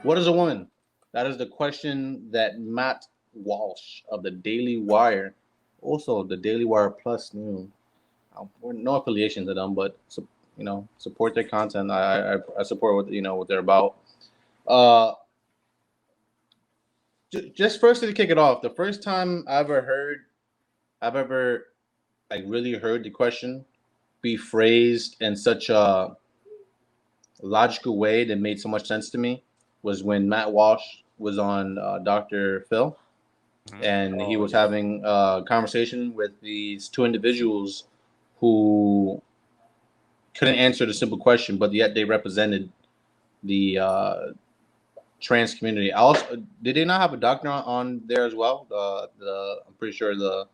What is a woman? That is the question that Matt Walsh of the Daily Wire, also the Daily Wire Plus New. We're no affiliation to them, but support their content. I support what they're about. Uh, just first to kick it off, the first time I've ever like really heard the question be phrased in such a logical way that made so much sense to me was when Matt Walsh was on Dr. Phil, and he was having a conversation with these two individuals who couldn't answer the simple question, but yet they represented the trans community. Also, did they not have a doctor on there as well? I'm pretty sure the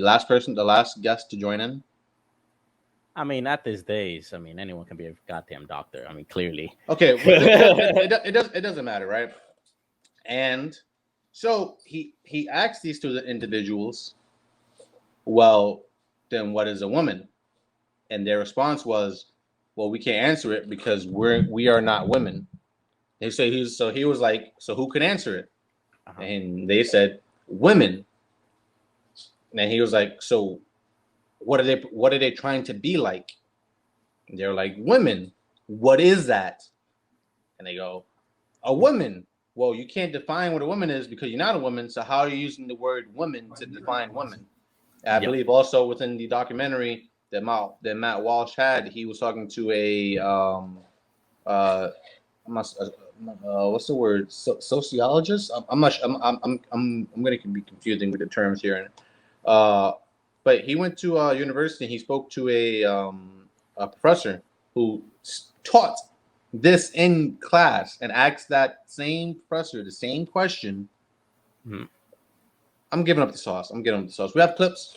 last guest to join in. I mean, at these days, I mean, anyone can be a goddamn doctor. I mean, clearly. Okay, it doesn't matter, right? And so he asked these two individuals, well, then what is a woman? And their response was, well, we can't answer it because we are not women. They say he was like, so who can answer it? And they said women. And he was like, so what are they trying to be like? And they're like, women. What is that? And they go, a woman. Well, you can't define what a woman is because you're not a woman. So how are you using the word woman to define women? And I believe also within the documentary that Matt Walsh had, he was talking to a what's the word? Sociologist? I'm not. I'm going to be confusing with the terms here. But he went to a university. He spoke to a professor who taught this in class and asked that same professor the same question. Mm-hmm. I'm giving up the sauce. We have clips.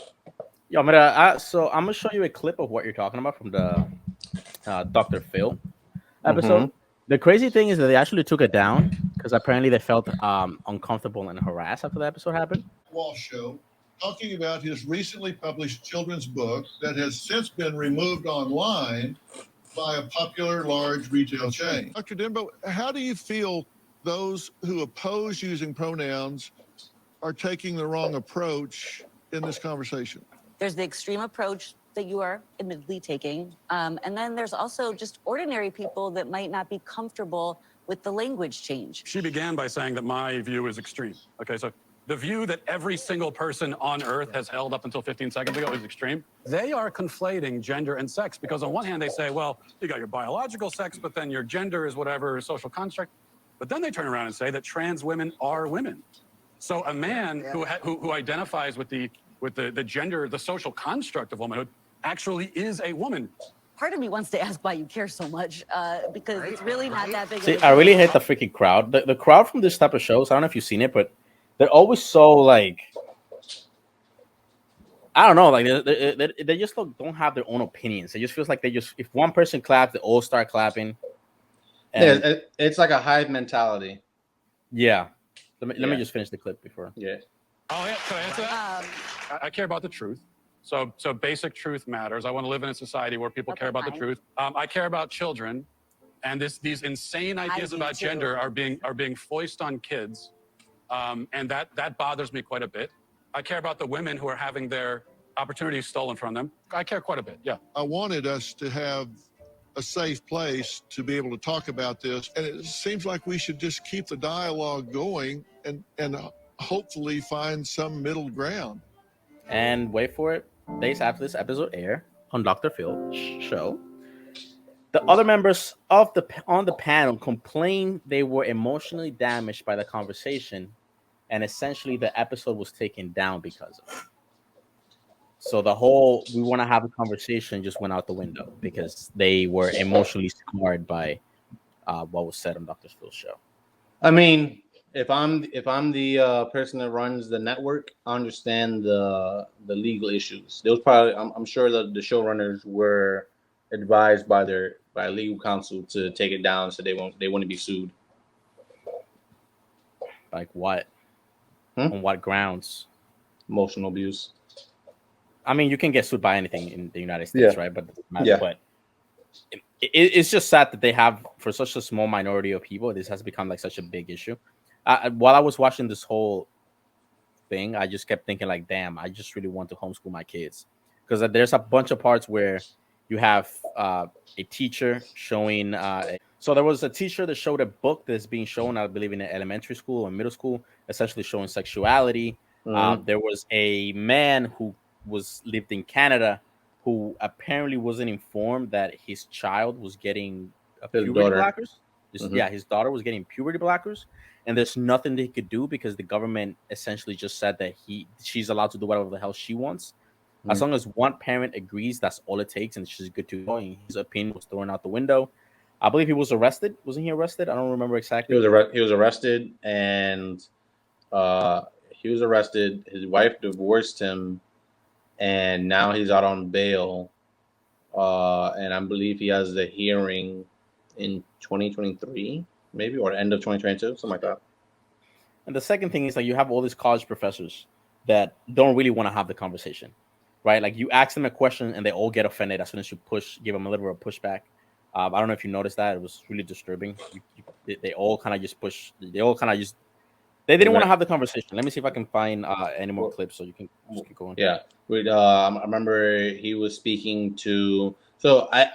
Yeah, so I'm gonna show you a clip of what you're talking about from the Dr. Phil episode. Mm-hmm. The crazy thing is that they actually took it down because apparently they felt uncomfortable and harassed after the episode happened. Walsh show, talking about his recently published children's book that has since been removed online by a popular large retail chain. Dr. Denbo, how do you feel those who oppose using pronouns are taking the wrong approach in this conversation? There's the extreme approach that you are admittedly taking. And then there's also just ordinary people that might not be comfortable with the language change. She began by saying that my view is extreme. Okay, so the view that every single person on Earth has held up until 15 seconds ago is extreme. They are conflating gender and sex because on one hand they say, well, you got your biological sex, but then your gender is whatever social construct. But then they turn around and say that trans women are women. So a man who identifies with the gender, the social construct of womanhood, actually is a woman. Part of me wants to ask why you care so much, because it's really not that big. See, I really hate the freaking crowd. The crowd from this type of shows, I don't know if you've seen it, but they're always so like, I don't know, like they just don't have their own opinions. It just feels like if one person claps, they all start clapping. Yeah, it's like a hive mentality. Yeah. Let me just finish the clip before. Yeah. Oh, yeah. Can I answer that? I care about the truth. So basic truth matters. I want to live in a society where people care about the truth. I care about children, and these insane ideas about gender are being foisted on kids, and that bothers me quite a bit. I care about the women who are having their opportunities stolen from them. I care quite a bit. Yeah. I wanted us to have a safe place to be able to talk about this, and it seems like we should just keep the dialogue going and hopefully find some middle ground. And wait for it. Days after this episode aired on Dr. Phil's show, the other members on the panel complained they were emotionally damaged by the conversation, and essentially the episode was taken down because of it. So the whole we want to have a conversation just went out the window because they were emotionally scarred by what was said on Dr. Phil's show. I mean, if I'm the person that runs the network, I understand the legal issues. There was probably I'm sure that the showrunners were advised by legal counsel to take it down so they wouldn't be sued. Like what? On what grounds? Emotional abuse. I mean, you can get sued by anything in the United States, right? But it's just sad that they have, for such a small minority of people, this has become like such a big issue. While I was watching this whole thing, I just kept thinking like, damn, I just really want to homeschool my kids, because there's a bunch of parts where you have a teacher showing. So there was a teacher that showed a book that's being shown, I believe, in elementary school or middle school, essentially showing sexuality. There was a man who lived in Canada who apparently wasn't informed that his child was getting His puberty daughter. blockers. Yeah, his daughter was getting puberty blockers, and there's nothing they could do because the government essentially just said that she's allowed to do whatever the hell she wants. As long as one parent agrees, that's all it takes, and she's good to go. And his opinion was thrown out the window. I believe he was arrested. Wasn't he arrested? I don't remember exactly. He was arrested, and he was arrested. His wife divorced him, and now he's out on bail. And I believe he has the hearing in 2023, maybe, or end of 2022, something like that. And the second thing is like you have all these college professors that don't really want to have the conversation, right? Like you ask them a question and they all get offended as soon as you give them a little bit of pushback. I don't know if you noticed that. It was really disturbing. They all kind of just push. They all kind of just. They didn't want to have the conversation. Let me see if I can find any more clips so you can just keep going. Yeah. I remember he was speaking to. So let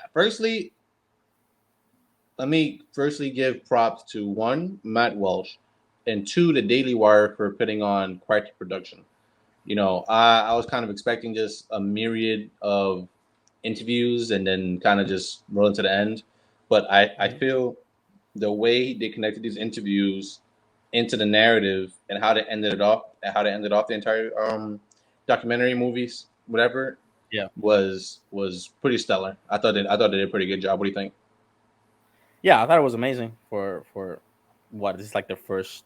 me firstly give props to one, Matt Welsh, and two, the Daily Wire for putting on quite the production. You know, I was kind of expecting just a myriad of interviews and then kind of just roll into the end. But I feel the way they connected these interviews into the narrative and how they ended off the entire documentary, movies, whatever, was pretty stellar. I thought they did a pretty good job. What do you think? Yeah, I thought it was amazing for what is like their first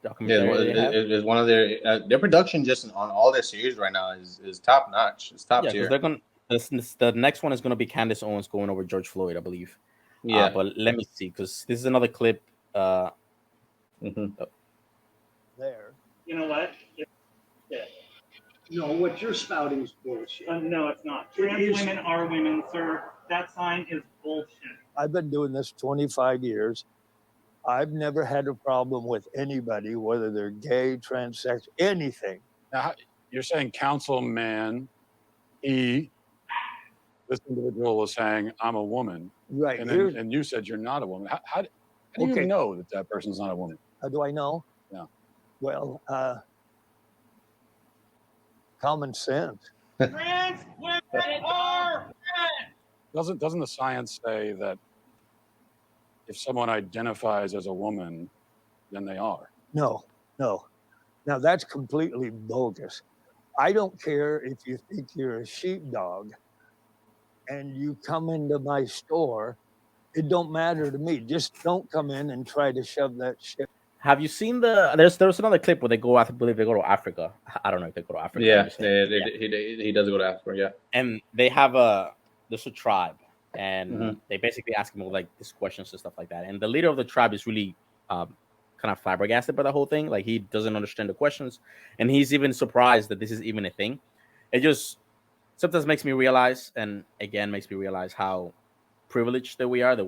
documentary. It's one of their production just on all their series right now is top notch. It's top tier. They're going. The next one is going to be Candace Owens going over George Floyd, I believe. Yeah, but let me see, because this is another clip. There. You know what? Yeah. No, what you're spouting is bullshit. No, it's not. Trans women are women, sir. That sign is bullshit. I've been doing this 25 years. I've never had a problem with anybody, whether they're gay, transsexual, anything. Now, you're saying Councilman E, this individual was saying, I'm a woman. Right. And you said you're not a woman. How do you know that person's not a woman? How do I know? Yeah. Well, common sense. Trans women are men. Doesn't the science say that if someone identifies as a woman, then they are? No. Now that's completely bogus. I don't care if you think you're a sheepdog and you come into my store. It don't matter to me. Just don't come in and try to shove that shit. Have you seen there's another clip where they go, I believe they go to Africa. I don't know if they go to Africa. Yeah, he does go to Africa, yeah. And they have there's a tribe, and they basically ask him like these questions and stuff like that. And the leader of the tribe is really kind of flabbergasted by the whole thing. Like he doesn't understand the questions, and he's even surprised that this is even a thing. It just sometimes makes me realize, and again makes me realize how privileged that we are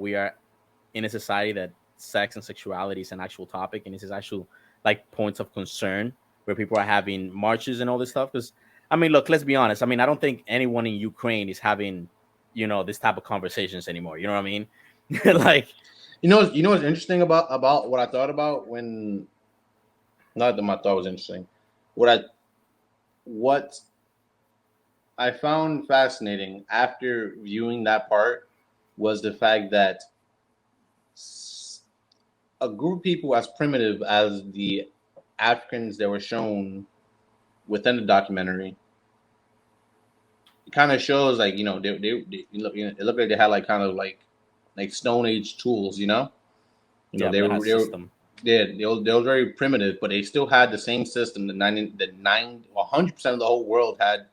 in a society that sex and sexuality is an actual topic, and this is actual like points of concern where people are having marches and all this stuff. Because I mean, look, let's be honest. I mean, I don't think anyone in Ukraine is having, this type of conversations anymore. You know what I mean? Like, you know what's interesting about what I thought about when, not that my thought was interesting. What I found fascinating after viewing that part was the fact that a group of people as primitive as the Africans that were shown within the documentary, it kind of shows like they look, it looked like they had like kind of like Stone Age tools, they were 100% very primitive, but they still had the same system that 100% of the whole world had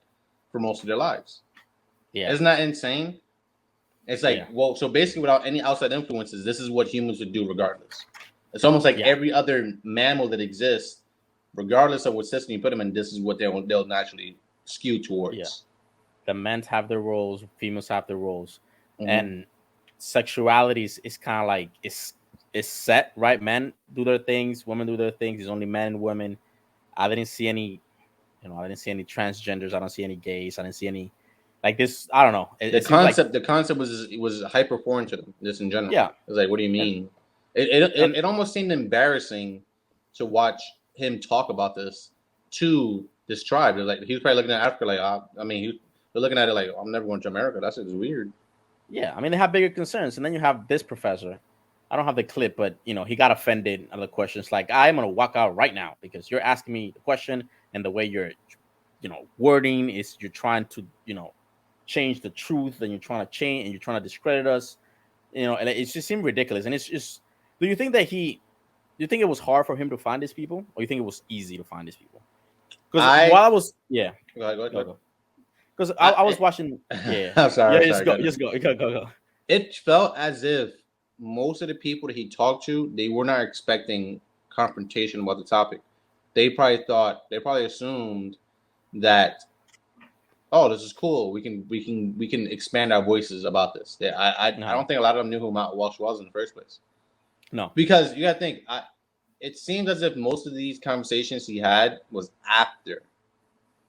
for most of their lives. Yeah, isn't that insane? It's like, well, so basically without any outside influences, this is what humans would do regardless. It's almost like every other mammal that exists, regardless of what system you put them in, this is what they'll naturally skew towards. Yeah. The men have their roles, females have their roles. And sexuality is kind of like it's set, right? Men do their things, women do their things. It's only men and women. I didn't see any, I didn't see any transgenders. I don't see any gays. I didn't see any like this. I don't know. The It seems like concept was hyper foreign to them, just in general. yeah. It was like, what do you And, mean? and It almost seemed embarrassing to watch him talk about this to this tribe. Like he was probably looking at Africa like, I mean, they're looking at it like, I'm never going to America. That's just weird. yeah, I mean they have bigger concerns, and then you have this professor. I don't have the clip, but he got offended at the questions. Like, I'm gonna walk out right now because you're asking me the question, and the way you're, wording is you're trying to, change the truth, and you're trying to change, and you're trying to discredit us, and it just seemed ridiculous. And it's just, do you think it was hard for him to find these people, or you think it was easy to find these people? Because while I was, yeah, Go ahead. Because I was watching, yeah, I'm sorry. yeah, just go. It felt as if most of the people that he talked to, they were not expecting confrontation about the topic. They probably assumed that, oh, this is cool. We can expand our voices about this. I don't think a lot of them knew who Matt Walsh was in the first place. No, because you gotta think. It seems as if most of these conversations he had was after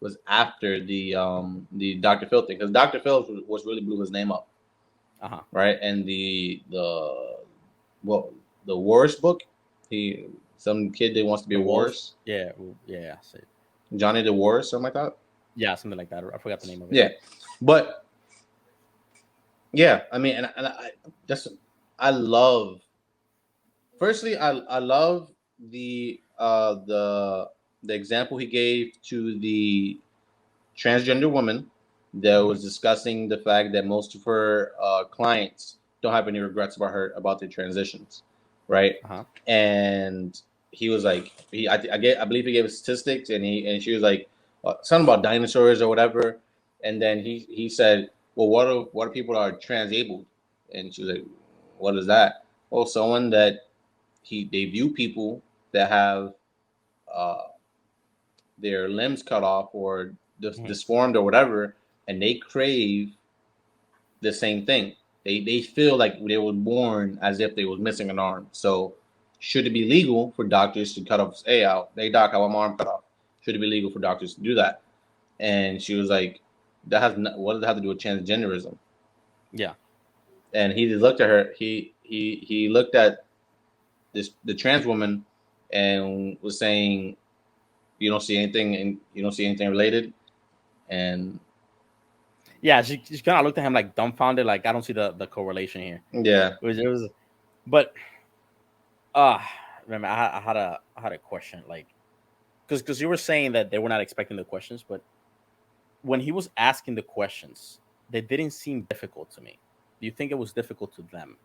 the Dr. Phil thing, because Dr. Phil was really blew his name up, right? And the worst book, some kid that wants to be a worse, yeah, Johnny the Worst, something like that. Yeah, something like that. I forgot the name of it. Yeah, but yeah, I mean, and I love. Firstly, I love the example he gave to the transgender woman that was discussing the fact that most of her clients don't have any regrets about their transitions, right? And he was like, I believe he gave statistics, and she was like something about dinosaurs or whatever, and then he said, well, what are people that are transabled? And she was like, what is that? Well, someone that they view people that have their limbs cut off or disformed or whatever, and they crave the same thing. They feel like they were born as if they was missing an arm. So should it be legal for doctors to cut off? Hey, doc, I want my arm cut off. Should it be legal for doctors to do that? And she was like, what does that have to do with transgenderism? Yeah. And he just looked at her. He looked at the trans woman and was saying, you don't see anything related. And yeah, she kind of looked at him like dumbfounded, like, I don't see the correlation here. Yeah, it was, but remember, I had a question, like, because you were saying that they were not expecting the questions, but when he was asking the questions, they didn't seem difficult to me. Do you think it was difficult to them?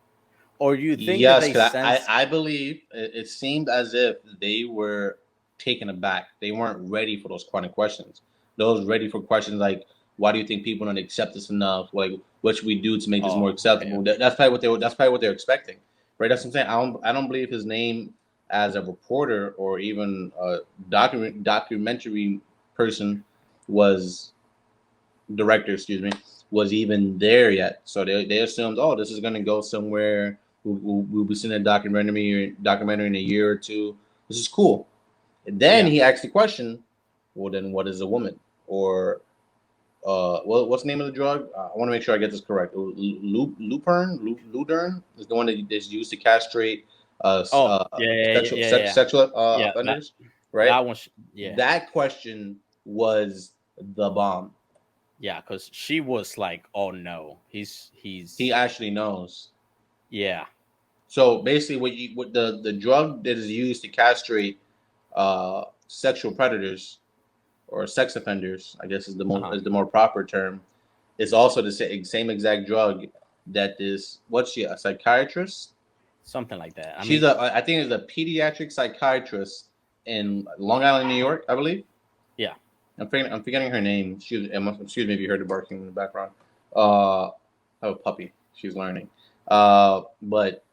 Or you think yes, that they I believe it seemed as if they were taken aback. They weren't ready for those kind of questions. Those ready for questions like, why do you think people don't accept this enough? Like, what should we do to make this more acceptable? Okay. That's probably what they're expecting, right? That's what I'm saying. I don't believe his name as a reporter or even a documentary person director, was even there yet. So they assumed, oh, this is going to go somewhere. We'll be seeing a documentary in a year or two. This is cool. And then he asked the question, well, then what is a woman? Or what's the name of the drug? I want to make sure I get this correct. Ludern is the one that is used to castrate sexual offenders, right? That one, That question was the bomb. Yeah, because she was like, "Oh no, he actually knows." Yeah. So basically, what the drug that is used to castrate sexual predators or sex offenders, I guess is the more proper term, is also the same exact drug that this. What's she, a psychiatrist? Something like that. I think it's a pediatric psychiatrist in Long Island, New York, I believe. Yeah. I'm forgetting her name. Excuse me if you heard the barking in the background. I have a puppy. She's learning. But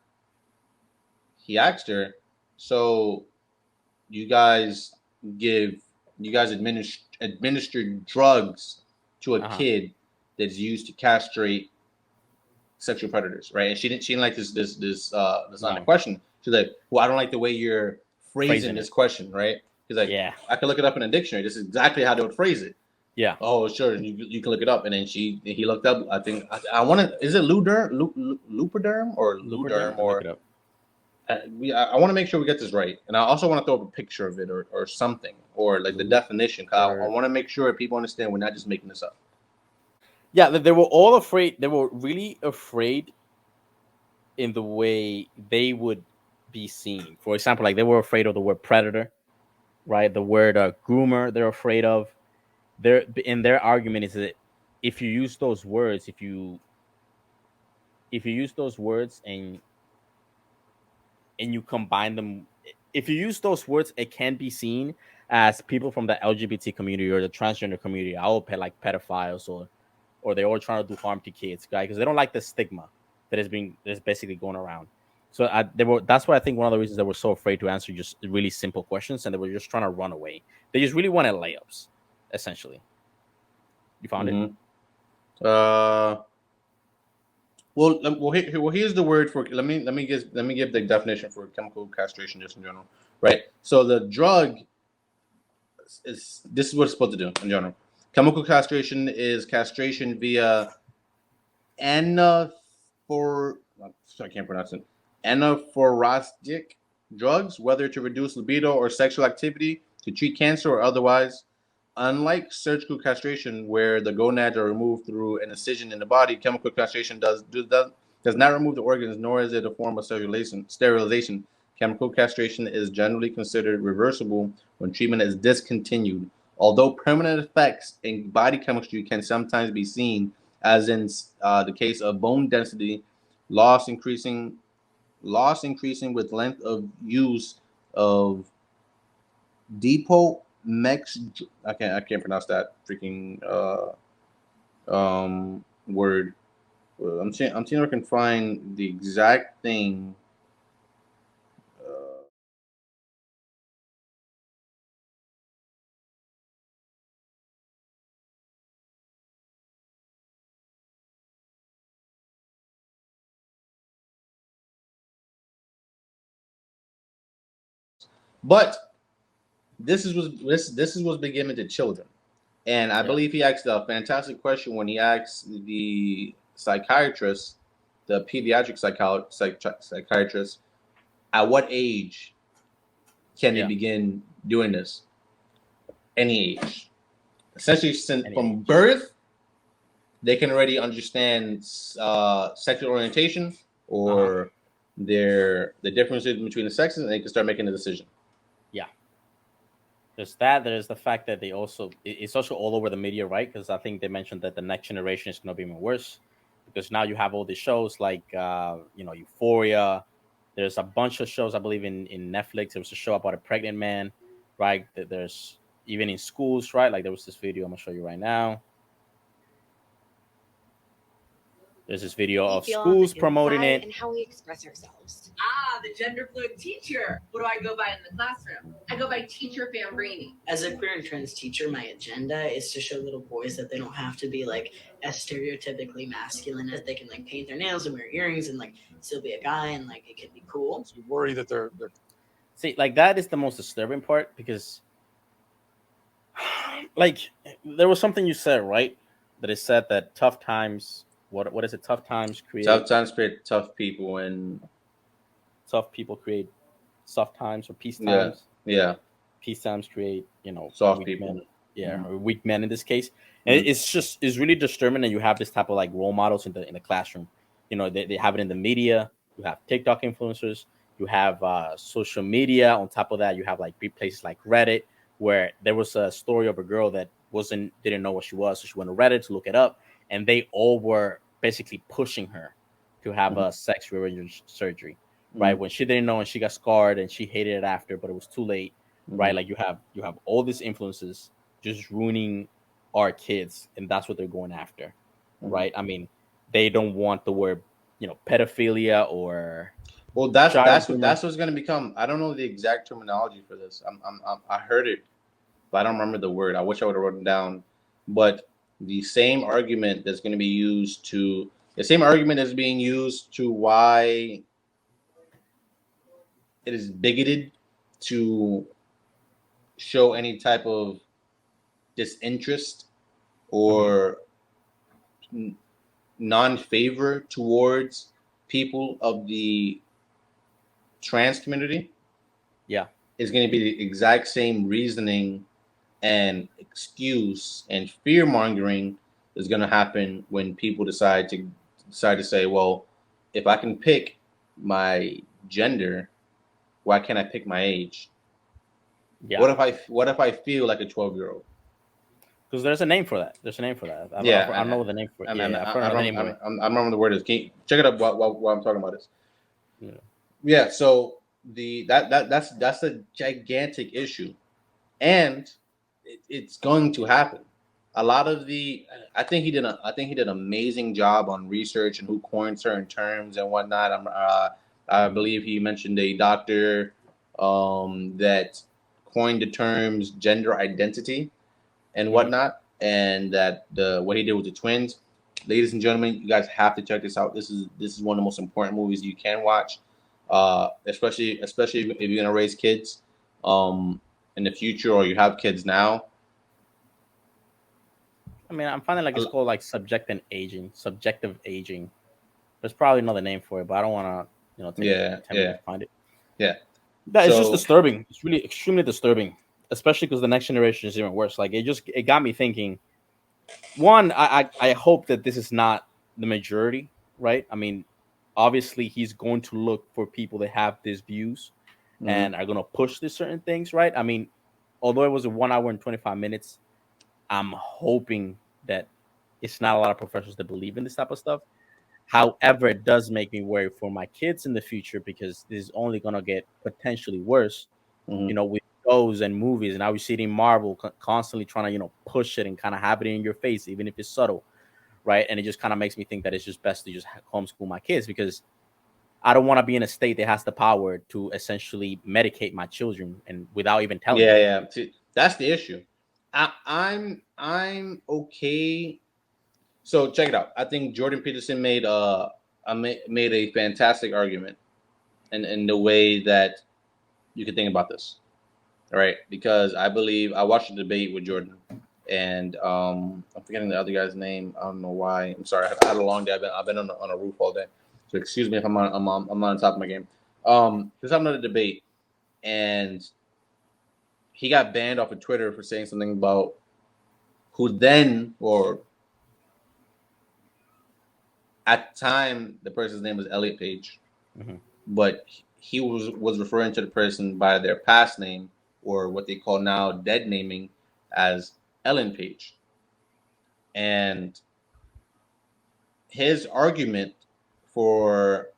he asked her, so you guys administer drugs to a kid that's used to castrate sexual predators, right? And she didn't like this line No. of question. She's like, well, I don't like the way you're phrasing this question, right? He's like, Yeah. I could look it up in a dictionary. This is exactly how they would phrase it. Yeah. Oh, sure, you can look it up. And then he looked up. I think I want to. Is it lupiderm or luderm or? Look it up. I want to make sure we get this right, and I also want to throw up a picture of it or something, or like the definition. I want to make sure people understand we're not just making this up. Yeah, they were all afraid. They were really afraid in the way they would be seen. For example, like they were afraid of the word predator, right? The word groomer. They're afraid of. Their argument is that if you use those words, if you use those words and you combine them, if you use those words, it can be seen as people from the LGBT community or the transgender community. I will pay like pedophiles or they're all trying to do harm to kids, guys, because they don't like the stigma that's basically going around. So that's why I think one of the reasons they were so afraid to answer just really simple questions, and they were just trying to run away. They just really wanted layups, essentially. You found it? Well, here's the word for. Let me give the definition for chemical castration just in general, right? So the drug this is what it's supposed to do in general. Chemical castration is castration via I can't pronounce it. Anaphorastic drugs, whether to reduce libido or sexual activity, to treat cancer or otherwise. Unlike surgical castration, where the gonads are removed through an incision in the body, chemical castration does not remove the organs, nor is it a form of sterilization. Chemical castration is generally considered reversible when treatment is discontinued. Although permanent effects in body chemistry can sometimes be seen, as in the case of bone density, loss increasing with length of use of Depomex. I can't pronounce that freaking word. I'm seeing if I can find the exact thing. But this is what's been given to children, and I believe he asked a fantastic question when he asked the psychiatrist, the pediatric psychiatrist, at what age can they begin doing this? Any age, essentially, from birth, they can already understand sexual orientation or the differences between the sexes, and they can start making a decision. Yeah. There's that. There's the fact that it's also all over the media, right? Because I think they mentioned that the next generation is going to be even worse because now you have all these shows like, Euphoria. There's a bunch of shows, I believe, in Netflix. There was a show about a pregnant man, right? There's even in schools, right? Like there was this video I'm going to show you right now. There's this video of schools promoting it. And how we express ourselves. The gender fluid teacher. What do I go by in the classroom? I go by Teacher Fambrini. As a queer and trans teacher, my agenda is to show little boys that they don't have to be like as stereotypically masculine, as they can like paint their nails and wear earrings and like still be a guy and like it can be cool. So you worry that they're See, like that is the most disturbing part because like there was something you said, right? That it said that tough times. What is it? Tough times create tough people, and tough people create soft times or peace times. Yeah. Peace times create, soft people. Men. Yeah, or weak men in this case. And it's really disturbing that you have this type of like role models in the classroom. They have it in the media. You have TikTok influencers. You have social media. On top of that, you have like places like Reddit, where there was a story of a girl that didn't know what she was, so she went to Reddit to look it up. And they all were basically pushing her to have a sex rearrangement surgery, right? When she didn't know and she got scarred and she hated it after, but it was too late, right? Like you have all these influences just ruining our kids, and that's what they're going after, right? I mean, they don't want the word, pedophilia or. Well, that's what's going to become. I don't know the exact terminology for this. I heard it, but I don't remember the word. I wish I would have written it down, but the same argument that's going to be used to The same argument is being used to why it is bigoted to show any type of disinterest or non-favor towards people of the trans community. Yeah. Is going to be the exact same reasoning and excuse and fear mongering is going to happen when people decide to say, well, if I can pick my gender, why can't I pick my age? Yeah. What if I feel like a 12-year-old? Because there's a name for that. There's a name for that. I don't know what the name for it. I remember the word is. Can you check it up while I'm talking about this? Yeah. Yeah. So that's a gigantic issue, and it's going to happen. A lot of I think he did an amazing job on research and who coined certain terms and whatnot. I believe he mentioned a doctor that coined the terms gender identity and whatnot, and that what he did with the twins. Ladies and gentlemen, you guys have to check this out. This is one of the most important movies you can watch, especially if you're gonna raise kids in the future or you have kids now. I mean, I'm finding like it's called like subjective aging. There's probably another name for it, but I don't want to, take to find it. Yeah. It's just disturbing. It's really extremely disturbing, especially because the next generation is even worse. Like it got me thinking. One, I hope that this is not the majority, right? I mean, obviously he's going to look for people that have these views and are going to push these certain things, right? I mean, although it was a 1 hour and 25 minutes, I'm hoping that it's not a lot of professionals that believe in this type of stuff. However, it does make me worry for my kids in the future because this is only going to get potentially worse, with shows and movies. And now we see it in Marvel constantly trying to, push it and kind of have it in your face, even if it's subtle, right? And it just kind of makes me think that it's just best to just homeschool my kids because I don't want to be in a state that has the power to essentially medicate my children and without even telling them. Yeah. See, that's the issue. I'm okay. So check it out. I think Jordan Peterson made a fantastic argument, in the way that you can think about this, right? Because I believe I watched a debate with Jordan, and I'm forgetting the other guy's name. I don't know why. I'm sorry. I had a long day. I've been on a roof all day, so excuse me if I'm on top of my game. There's another debate, and he got banned off of Twitter for saying something about who then, or at the time, the person's name was Elliot Page, but he was referring to the person by their past name, or what they call now dead naming, as Ellen Page. And his argument for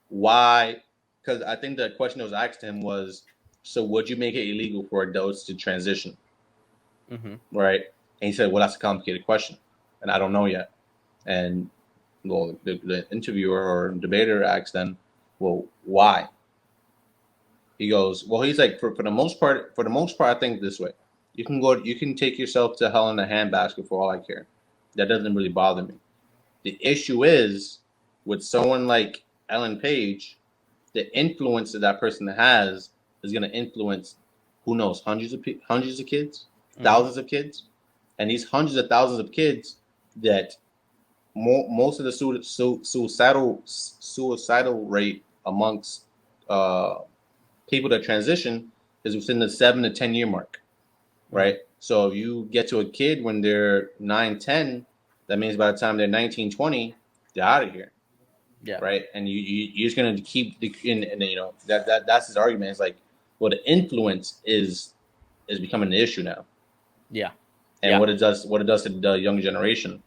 why, because I think the question that was asked to him was, so would you make it illegal for adults to transition? Right? And he said, well, that's a complicated question, and I don't know yet. And well, the interviewer or debater asked them, well, why? He goes, well, he's like, for the most part, I think this way. You can take yourself to hell in a handbasket for all I care. That doesn't really bother me. The issue is with someone like Ellen Page, the influence that person has is going to influence, who knows, hundreds of kids, thousands of kids, and these hundreds of thousands of kids that most of the suicidal rate amongst people that transition is within the 7 to 10 year mark, right? So if you get to a kid when they're 9, 10, that means by the time they're 19, 20, they're out of here. Yeah. Right. And you're just gonna keep that's his argument. It's like, well, the influence is becoming the issue now. Yeah. And what it does to the younger generation,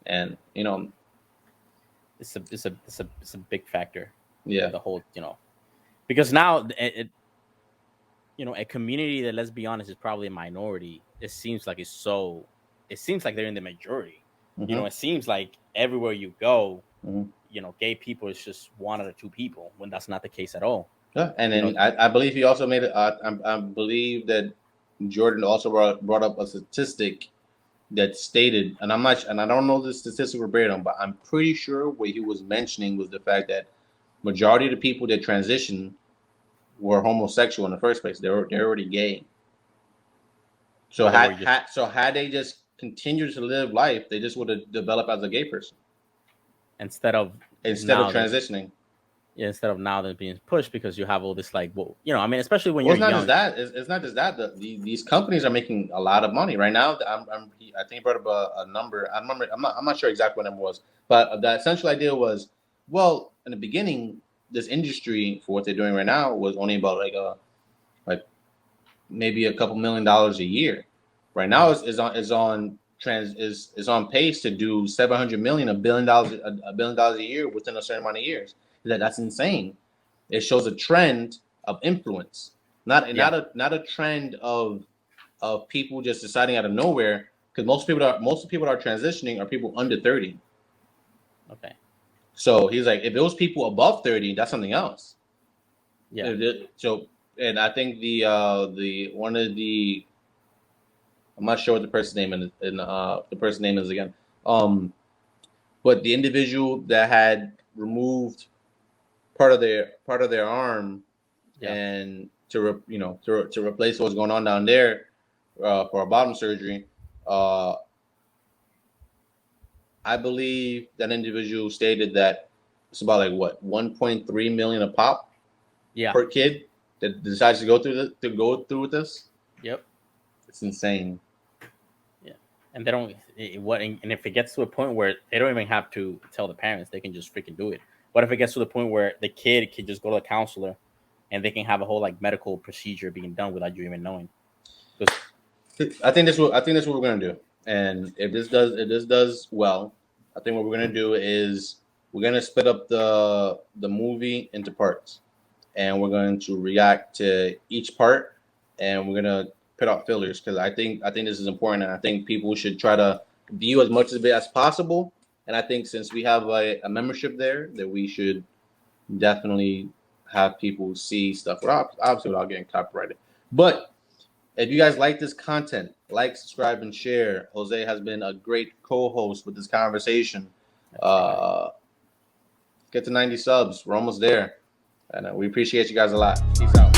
and it's a big factor. Yeah. The whole, because now a community that, let's be honest, is probably a minority. It seems like they're in the majority. It seems like everywhere you go, gay people is just one or two people, when that's not the case at all. Yeah, and then I believe he also made it. I believe that Jordan also brought up a statistic that stated, and I don't know the statistic verbatim, but I'm pretty sure what he was mentioning was the fact that majority of the people that transitioned were homosexual in the first place. They're already gay. So had they just continued to live life, they just would have developed as a gay person instead of transitioning. Yeah, instead of now they're being pushed because you have all this like, well, you know, I mean, especially when Well, you're young. It's not just that. These companies are making a lot of money right now. I think he brought up a number. I remember. I'm not sure exactly what number was, but the essential idea was, well, in the beginning, this industry for what they're doing right now was only about like maybe a couple $1 million a year. Right now, is on pace to do 700 million, $1 billion, $1 billion a year within a certain amount of years. That's insane. It shows a trend of influence, not a trend of people just deciding out of nowhere. Because most people that are transitioning are people under 30. Okay. So he's like, if it was people above 30, that's something else. Yeah. So, and I think the one of the, I'm not sure what the person's name is, the person's name is again. But the individual that had removed part of their arm, and to replace what's going on down there for a bottom surgery, I believe that individual stated that it's about like what 1.3 million a pop per kid that decides to go through with this. Yep. It's insane. Yeah. And they don't and if it gets to a point where they don't even have to tell the parents, they can just freaking do it. What if it gets to the point where the kid can just go to a counselor and they can have a whole like medical procedure being done without you even knowing? I think that's what we're gonna do. And if this does well, I think what we're gonna do is we're gonna split up the movie into parts, and we're going to react to each part, and we're gonna put out fillers because I think this is important, and I think people should try to view as much of it as possible. And I think since we have a membership there, that we should definitely have people see stuff, obviously without getting copyrighted. But if you guys like this content, like, subscribe, and share. Jose has been a great co-host with this conversation. Get to 90 subs. We're almost there. And we appreciate you guys a lot. Peace out.